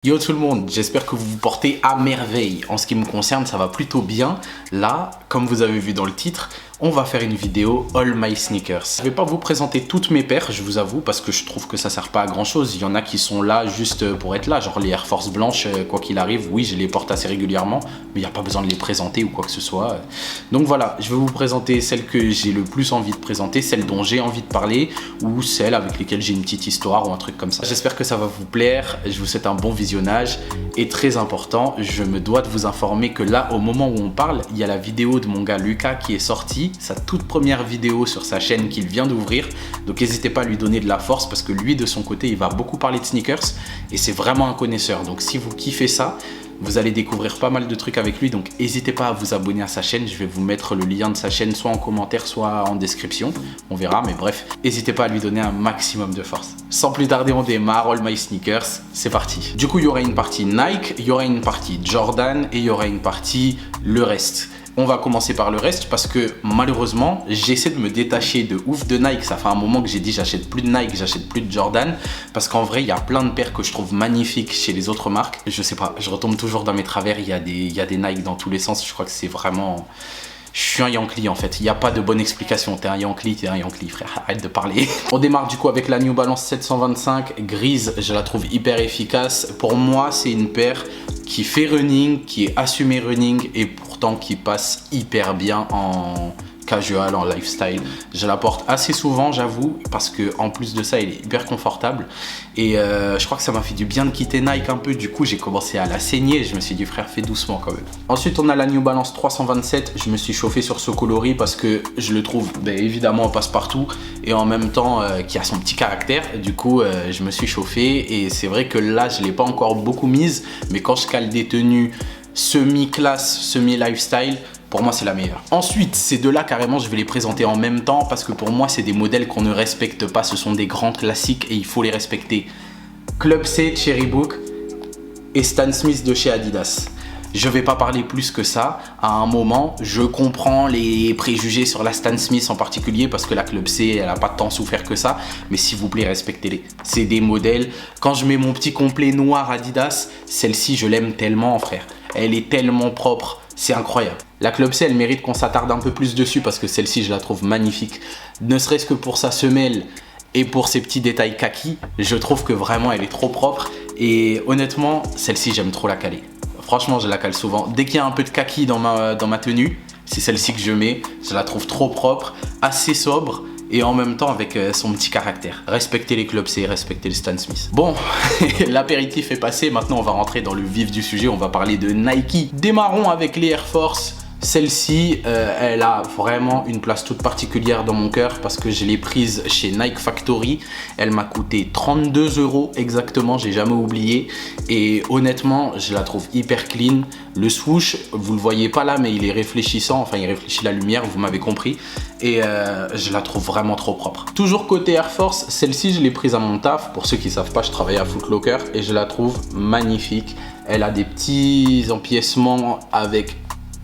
Yo tout le monde, j'espère que vous vous portez à merveille. En ce qui me concerne, ça va plutôt bien. Là, comme vous avez vu dans le titre, on va faire une vidéo All My Sneakers. Je vais pas vous présenter toutes mes paires, je vous avoue, parce que je trouve que ça sert pas à grand chose. Il y en a qui sont là juste pour être là, genre les Air Force blanches, quoi qu'il arrive. Oui, je les porte assez régulièrement, mais il n'y a pas besoin de les présenter ou quoi que ce soit. Donc voilà, je vais vous présenter celles que j'ai le plus envie de présenter, celles dont j'ai envie de parler, ou celles avec lesquelles j'ai une petite histoire ou un truc comme ça. J'espère que ça va vous plaire, je vous souhaite un bon visionnage. Et très important, je me dois de vous informer que là, au moment où on parle, il y a la vidéo de mon gars Lucas qui est sortie, sa toute première vidéo sur sa chaîne qu'il vient d'ouvrir. Donc n'hésitez pas à lui donner de la force parce que lui, de son côté, il va beaucoup parler de sneakers et c'est vraiment un connaisseur. Donc si vous kiffez ça, vous allez découvrir pas mal de trucs avec lui, donc n'hésitez pas à vous abonner à sa chaîne. Je vais vous mettre le lien de sa chaîne soit en commentaire, soit en description. On verra, mais bref, n'hésitez pas à lui donner un maximum de force. Sans plus tarder, on démarre All My Sneakers. C'est parti. Du coup, il y aura une partie Nike, il y aura une partie Jordan et il y aura une partie le reste. On va commencer par le reste parce que malheureusement, j'essaie de me détacher de ouf de Nike. Ça fait un moment que j'ai dit j'achète plus de Nike, j'achète plus de Jordan parce qu'en vrai, il y a plein de paires que je trouve magnifiques chez les autres marques. Je sais pas, je retombe toujours dans mes travers. Il y a des Nike dans tous les sens. Je crois que c'est vraiment... Je suis un Yankee en fait, il n'y a pas de bonne explication. T'es un Yankee frère, arrête de parler. On démarre du coup avec la New Balance 725 grise, je la trouve hyper efficace. Pour moi, c'est une paire qui fait running, qui est assumée running et pourtant qui passe hyper bien en casual, en lifestyle. Je la porte assez souvent, j'avoue, parce que en plus de ça, elle est hyper confortable. Et je crois que ça m'a fait du bien de quitter Nike un peu. Du coup, j'ai commencé à la saigner. Je me suis dit, frère, fais doucement quand même. Ensuite, on a la New Balance 327. Je me suis chauffé sur ce coloris parce que je le trouve, évidemment, en passe-partout et en même temps, qui a son petit caractère. Du coup, je me suis chauffé et c'est vrai que là, je ne l'ai pas encore beaucoup mise. Mais quand je cale des tenues semi-classe, semi-lifestyle, pour moi, c'est la meilleure. Ensuite, ces deux-là, carrément, je vais les présenter en même temps parce que pour moi, c'est des modèles qu'on ne respecte pas. Ce sont des grands classiques et il faut les respecter. Club C, Cherry Book et Stan Smith de chez Adidas. Je ne vais pas parler plus que ça. À un moment, je comprends les préjugés sur la Stan Smith en particulier parce que la Club C, elle n'a pas tant souffert que ça. Mais s'il vous plaît, respectez-les. C'est des modèles. Quand je mets mon petit complet noir Adidas, celle-ci, je l'aime tellement, frère. Elle est tellement propre. C'est incroyable. La Club C, elle mérite qu'on s'attarde un peu plus dessus parce que celle-ci, je la trouve magnifique. Ne serait-ce que pour sa semelle et pour ses petits détails kaki, je trouve que vraiment, elle est trop propre. Et honnêtement, celle-ci, j'aime trop la caler. Franchement, je la cale souvent. Dès qu'il y a un peu de kaki dans ma tenue, c'est celle-ci que je mets. Je la trouve trop propre, assez sobre et en même temps avec son petit caractère. Respectez les Club C, respectez le Stan Smith. Bon, l'apéritif est passé. Maintenant, on va rentrer dans le vif du sujet. On va parler de Nike. Démarrons avec les Air Force. Celle-ci, elle a vraiment une place toute particulière dans mon cœur parce que je l'ai prise chez Nike Factory. Elle m'a coûté 32 € exactement, j'ai jamais oublié. Et honnêtement, je la trouve hyper clean. Le swoosh, vous le voyez pas là, mais il est réfléchissant. Enfin, il réfléchit la lumière, vous m'avez compris. Et je la trouve vraiment trop propre. Toujours côté Air Force, celle-ci, je l'ai prise à mon taf. Pour ceux qui savent pas, je travaille à Foot Locker et je la trouve magnifique. Elle a des petits empiècements avec...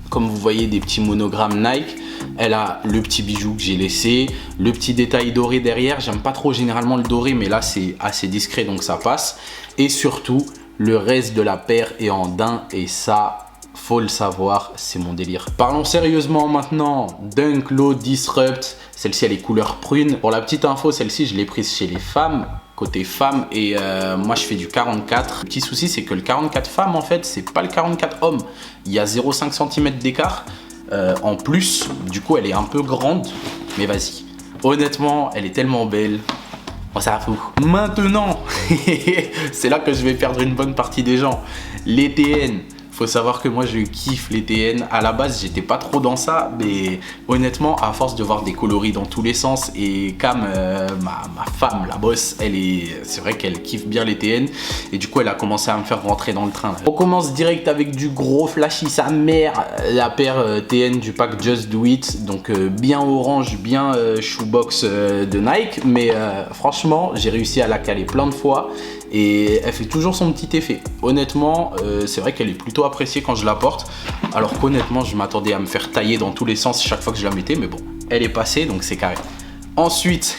Comme vous voyez, des petits monogrammes Nike. Elle a le petit bijou que j'ai laissé, le petit détail doré derrière. J'aime pas trop généralement le doré, mais là c'est assez discret donc ça passe. Et surtout, le reste de la paire est en daim et ça, faut le savoir, c'est mon délire. Parlons sérieusement maintenant. Dunk Low Disrupt. Celle-ci, elle est couleur prune. Pour la petite info, celle-ci, je l'ai prise chez les femmes. Côté femme et moi je fais du 44. Le petit souci c'est que le 44 femme en fait c'est pas le 44 homme. Il y a 0,5 cm d'écart en plus. Du coup elle est un peu grande mais vas-y. Honnêtement elle est tellement belle. On s'en fout. Maintenant c'est là que je vais perdre une bonne partie des gens. Les TN. Faut savoir que moi je kiffe les TN. À la base j'étais pas trop dans ça, mais honnêtement à force de voir des coloris dans tous les sens et Cam, ma femme, la boss, c'est vrai qu'elle kiffe bien les TN et du coup elle a commencé à me faire rentrer dans le train. On commence direct avec du gros flashy sa mère, la paire TN du pack Just Do It, donc bien orange, bien shoebox de Nike, mais franchement j'ai réussi à la caler plein de fois. Et elle fait toujours son petit effet. Honnêtement, c'est vrai qu'elle est plutôt appréciée quand je la porte. Alors qu'honnêtement, je m'attendais à me faire tailler dans tous les sens chaque fois que je la mettais. Mais bon, elle est passée, donc c'est carré. Ensuite,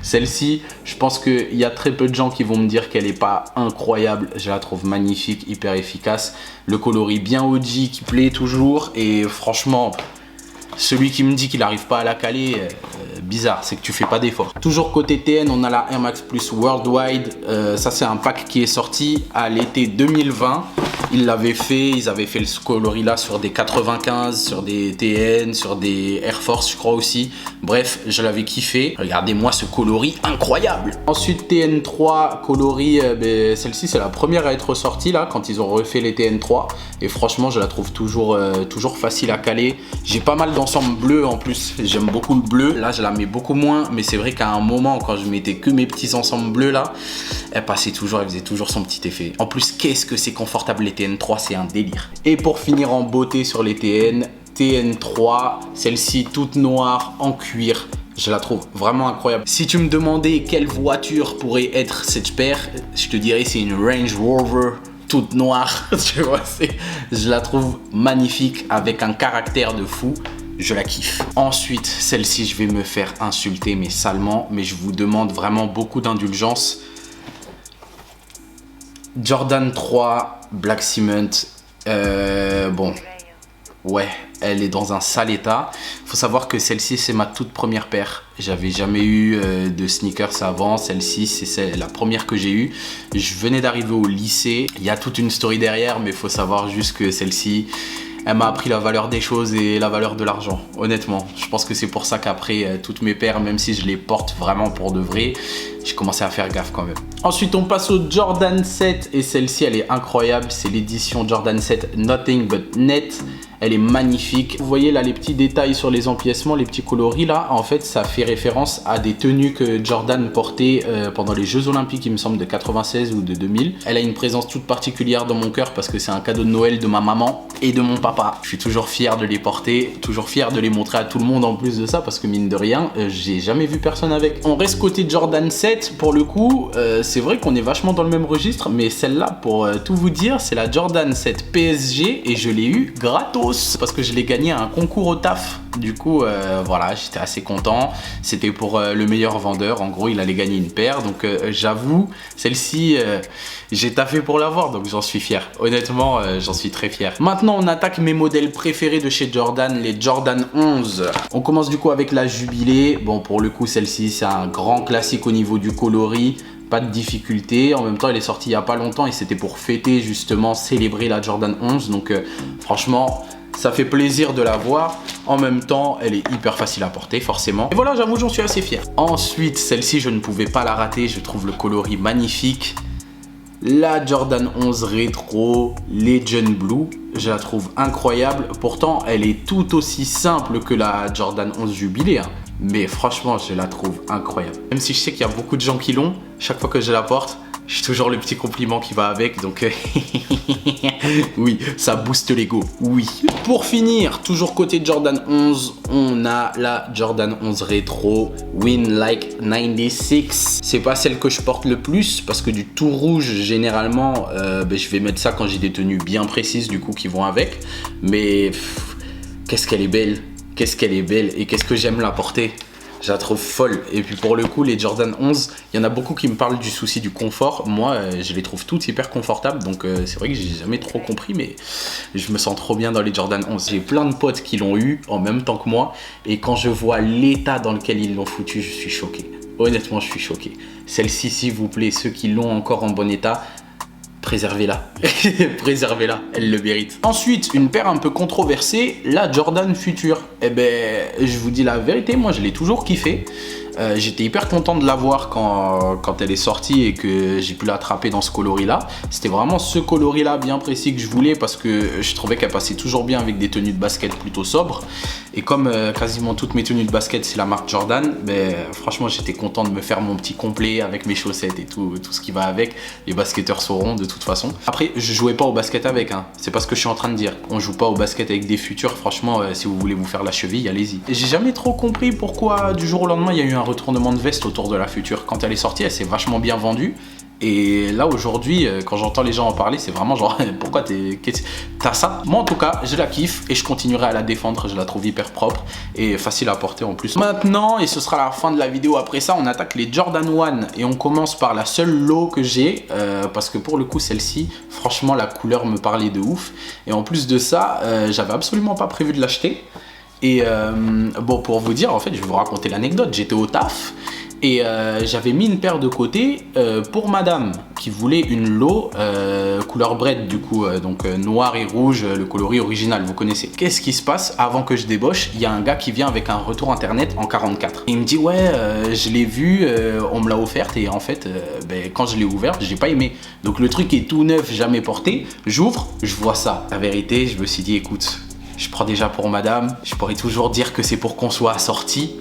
celle-ci, je pense qu'il y a très peu de gens qui vont me dire qu'elle n'est pas incroyable. Je la trouve magnifique, hyper efficace. Le coloris bien OG qui plaît toujours. Et franchement, celui qui me dit qu'il n'arrive pas à la caler, bizarre, c'est que tu fais pas d'effort. Toujours côté TN, on a la Air Max Plus Worldwide. Ça, c'est un pack qui est sorti à l'été 2020. Ils l'avaient fait, ils avaient fait ce coloris là sur des 95, sur des TN, sur des Air Force je crois aussi. Bref, je l'avais kiffé. Regardez-moi ce coloris incroyable. Ensuite TN3 coloris, celle-ci c'est la première à être sortie là quand ils ont refait les TN3. Et franchement je la trouve toujours facile à caler. J'ai pas mal d'ensembles bleus en plus, j'aime beaucoup le bleu. Là je la mets beaucoup moins, mais c'est vrai qu'à un moment quand je mettais que mes petits ensembles bleus là, elle passait toujours, elle faisait toujours son petit effet. En plus qu'est-ce que c'est confortable les TN3, c'est un délire. Et pour finir en beauté sur les TN3, celle-ci toute noire en cuir. Je la trouve vraiment incroyable. Si tu me demandais quelle voiture pourrait être cette paire, je te dirais c'est une Range Rover toute noire. Tu vois, je la trouve magnifique avec un caractère de fou. Je la kiffe. Ensuite, celle-ci, je vais me faire insulter mais salement, mais je vous demande vraiment beaucoup d'indulgence. Jordan 3 Black Cement, bon, ouais, elle est dans un sale état. Faut savoir que celle-ci, c'est ma toute première paire. J'avais jamais eu de sneakers avant. Celle-ci, c'est la première que j'ai eue. Je venais d'arriver au lycée. Il y a toute une story derrière, mais faut savoir juste que celle-ci, elle m'a appris la valeur des choses et la valeur de l'argent, honnêtement. Je pense que c'est pour ça qu'après, toutes mes paires, même si je les porte vraiment pour de vrai, j'ai commencé à faire gaffe quand même. Ensuite, on passe au Jordan 7 et celle-ci, elle est incroyable. C'est l'édition Jordan 7 Nothing But Net. Elle est magnifique. Vous voyez là les petits détails sur les empiècements, les petits coloris là. En fait, ça fait référence à des tenues que Jordan portait pendant les Jeux Olympiques, il me semble, de 96 ou de 2000. Elle a une présence toute particulière dans mon cœur parce que c'est un cadeau de Noël de ma maman et de mon papa. Je suis toujours fier de les porter, toujours fier de les montrer à tout le monde en plus de ça parce que mine de rien, j'ai jamais vu personne avec. On reste côté Jordan 7 pour le coup. C'est vrai qu'on est vachement dans le même registre, mais celle-là, pour tout vous dire, c'est la Jordan 7 PSG et je l'ai eu gratos parce que je l'ai gagné à un concours au taf. Du coup, voilà, j'étais assez content. C'était pour le meilleur vendeur. En gros, il allait gagner une paire. Donc, j'avoue, celle-ci, j'ai taffé pour l'avoir. Donc, j'en suis fier. Honnêtement, j'en suis très fier. Maintenant, on attaque mes modèles préférés de chez Jordan, les Jordan 11. On commence du coup avec la Jubilée. Bon, pour le coup, celle-ci, c'est un grand classique au niveau du coloris. Pas de difficulté. En même temps, elle est sortie il n'y a pas longtemps et c'était pour fêter, justement, célébrer la Jordan 11. Donc, franchement, ça fait plaisir de la voir. En même temps, elle est hyper facile à porter, forcément. Et voilà, j'avoue, j'en suis assez fier. Ensuite, celle-ci, je ne pouvais pas la rater. Je trouve le coloris magnifique. La Jordan 11 Retro Legend Blue, je la trouve incroyable. Pourtant, elle est tout aussi simple que la Jordan 11 Jubilée, hein. Mais franchement, je la trouve incroyable. Même si je sais qu'il y a beaucoup de gens qui l'ont, chaque fois que je la porte, j'ai toujours le petit compliment qui va avec. Donc, oui, ça booste l'ego. Oui. Pour finir, toujours côté Jordan 11, on a la Jordan 11 Retro Win Like 96. C'est pas celle que je porte le plus parce que du tout rouge, généralement, je vais mettre ça quand j'ai des tenues bien précises du coup qui vont avec. Mais qu'est-ce qu'elle est belle. Qu'est-ce qu'elle est belle et qu'est-ce que j'aime la porter. Je la trouve folle. Et puis pour le coup, les Jordan 11, il y en a beaucoup qui me parlent du souci du confort. Moi, je les trouve toutes hyper confortables. Donc c'est vrai que j'ai jamais trop compris, mais je me sens trop bien dans les Jordan 11. J'ai plein de potes qui l'ont eu en même temps que moi. Et quand je vois l'état dans lequel ils l'ont foutu, je suis choqué. Honnêtement, je suis choqué. Celle-ci, s'il vous plaît, ceux qui l'ont encore en bon état, préservez-la. Préservez-la, elle le mérite. Ensuite, une paire un peu controversée, la Jordan Future. Eh ben, je vous dis la vérité, moi je l'ai toujours kiffé. J'étais hyper content de la voir quand elle est sortie et que j'ai pu l'attraper dans ce coloris là. C'était vraiment ce coloris là bien précis que je voulais parce que je trouvais qu'elle passait toujours bien avec des tenues de basket plutôt sobres. Et comme quasiment toutes mes tenues de basket c'est la marque Jordan, ben, franchement j'étais content de me faire mon petit complet avec mes chaussettes et tout ce qui va avec. Les basketteurs sauront de toute façon. Après je jouais pas au basket avec, hein. C'est pas ce que je suis en train de dire. On joue pas au basket avec des Futures. Franchement si vous voulez vous faire la cheville, allez-y. J'ai jamais trop compris pourquoi du jour au lendemain il y a eu un retournement de veste autour de la Future. Quand elle est sortie, elle s'est vachement bien vendue. Et là aujourd'hui, quand j'entends les gens en parler, c'est vraiment genre pourquoi t'as ça? Moi en tout cas, je la kiffe et je continuerai à la défendre. Je la trouve hyper propre et facile à porter en plus. Maintenant, et ce sera la fin de la vidéo, après ça on attaque les Jordan 1 et on commence par la seule low que j'ai parce que pour le coup celle-ci, franchement la couleur me parlait de ouf. Et en plus de ça, j'avais absolument pas prévu de l'acheter. Et bon, pour vous dire, en fait, je vais vous raconter l'anecdote. J'étais au taf et j'avais mis une paire de côté pour madame qui voulait une low couleur bread du coup, donc noir et rouge, le coloris original, vous connaissez. Qu'est-ce qui se passe avant que je débauche? Il y a un gars qui vient avec un retour internet en 44. Il me dit ouais, je l'ai vu, on me l'a offerte et en fait, quand je l'ai ouverte, j'ai pas aimé. Donc le truc est tout neuf, jamais porté. J'ouvre, je vois ça. La vérité, je me suis dit écoute, je prends déjà pour madame, je pourrais toujours dire que c'est pour qu'on soit assorti.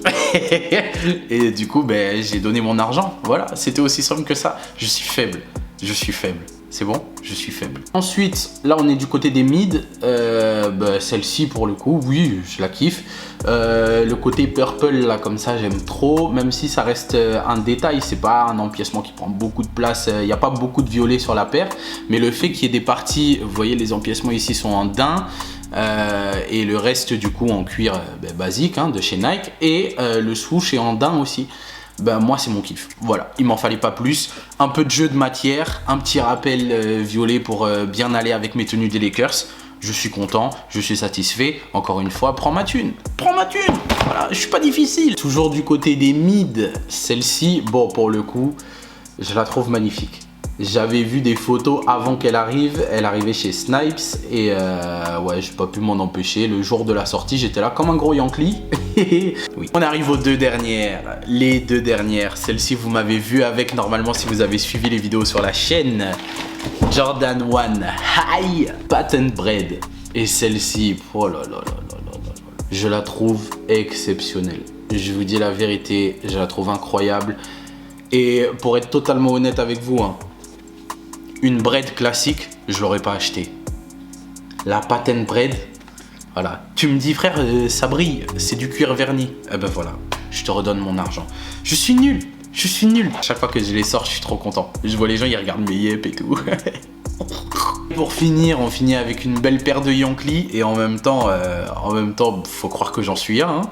Et du coup, j'ai donné mon argent. Voilà, c'était aussi simple que ça. Je suis faible, je suis faible. C'est bon, je suis faible. Ensuite, là on est du côté des mid. Celle-ci pour le coup, oui, je la kiffe. Le côté purple là comme ça, j'aime trop. Même si ça reste un détail, c'est pas un empiècement qui prend beaucoup de place. Il n'y a pas beaucoup de violet sur la paire. Mais le fait qu'il y ait des parties, vous voyez les empiècements ici sont en daim. Et le reste du coup en cuir basique de chez Nike. Et le swoosh est en daim aussi. Moi c'est mon kiff, voilà, il m'en fallait pas plus. Un peu de jeu de matière, un petit rappel violet pour bien aller avec mes tenues des Lakers. Je suis content, je suis satisfait. Encore une fois, prends ma thune, voilà, je suis pas difficile. Toujours du côté des mid, celle-ci, bon pour le coup, je la trouve magnifique. J'avais vu des photos avant qu'elle arrive, elle arrivait chez Snipes et ouais, j'ai pas pu m'en empêcher. Le jour de la sortie, j'étais là comme un gros Yankee. Oui. On arrive aux deux dernières, les deux dernières. Celle-ci, vous m'avez vu avec normalement si vous avez suivi les vidéos sur la chaîne. Jordan 1 High Patent Bread. Et celle-ci, oh là là là là là là, je la trouve exceptionnelle. Je vous dis la vérité, je la trouve incroyable. Et pour être totalement honnête avec vous, une bread classique, je l'aurais pas acheté. La patent bread, voilà. Tu me dis frère, ça brille, c'est du cuir verni. Eh ben voilà, je te redonne mon argent. Je suis nul. À chaque fois que je les sors, je suis trop content. Je vois les gens, ils regardent mes yep et tout. Pour finir, on finit avec une belle paire de Yankee et en même temps, faut croire que j'en suis un.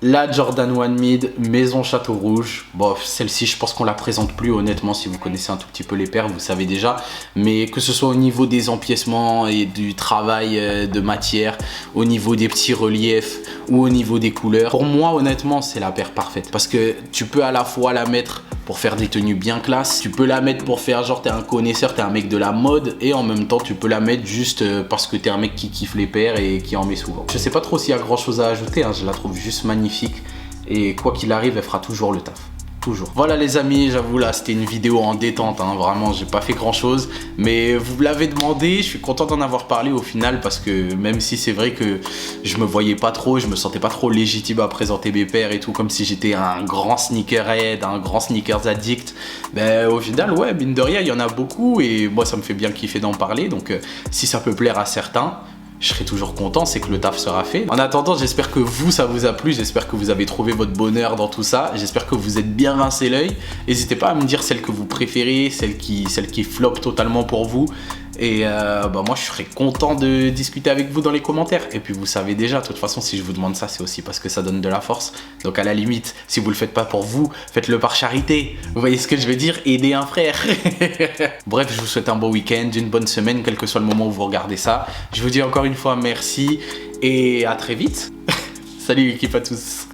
La Jordan 1 Mid, Maison Château Rouge. Bon, celle-ci, je pense qu'on la présente plus, honnêtement. Si vous connaissez un tout petit peu les paires, vous savez déjà. Mais que ce soit au niveau des empiècements et du travail de matière, au niveau des petits reliefs ou au niveau des couleurs, pour moi, honnêtement, c'est la paire parfaite. Parce que tu peux à la fois la mettre pour faire des tenues bien classe, tu peux la mettre pour faire genre t'es un connaisseur, t'es un mec de la mode, et en même temps tu peux la mettre juste parce que t'es un mec qui kiffe les paires et qui en met souvent. Je sais pas trop s'il y a grand chose à ajouter, je la trouve juste magnifique et quoi qu'il arrive elle fera toujours le taf. Toujours. Voilà les amis, j'avoue là c'était une vidéo en détente, vraiment j'ai pas fait grand chose, mais vous me l'avez demandé, je suis content d'en avoir parlé au final parce que même si c'est vrai que je me voyais pas trop, je me sentais pas trop légitime à présenter mes paires et tout comme si j'étais un grand sneakerhead, un grand sneakers addict, au final ouais mine de rien il y en a beaucoup et moi ça me fait bien kiffer d'en parler, donc si ça peut plaire à certains, je serai toujours content, c'est que le taf sera fait. En attendant, j'espère que vous, ça vous a plu, j'espère que vous avez trouvé votre bonheur dans tout ça, j'espère que vous êtes bien rincé l'œil. N'hésitez pas à me dire celle que vous préférez, celle qui flop totalement pour vous. Et moi, je serais content de discuter avec vous dans les commentaires. Et puis, vous savez déjà, de toute façon, si je vous demande ça, c'est aussi parce que ça donne de la force. Donc, à la limite, si vous le faites pas pour vous, faites-le par charité. Vous voyez ce que je veux dire? Aidez un frère. Bref, je vous souhaite un bon week-end, une bonne semaine, quel que soit le moment où vous regardez ça. Je vous dis encore une fois merci et à très vite. Salut l'équipe à tous.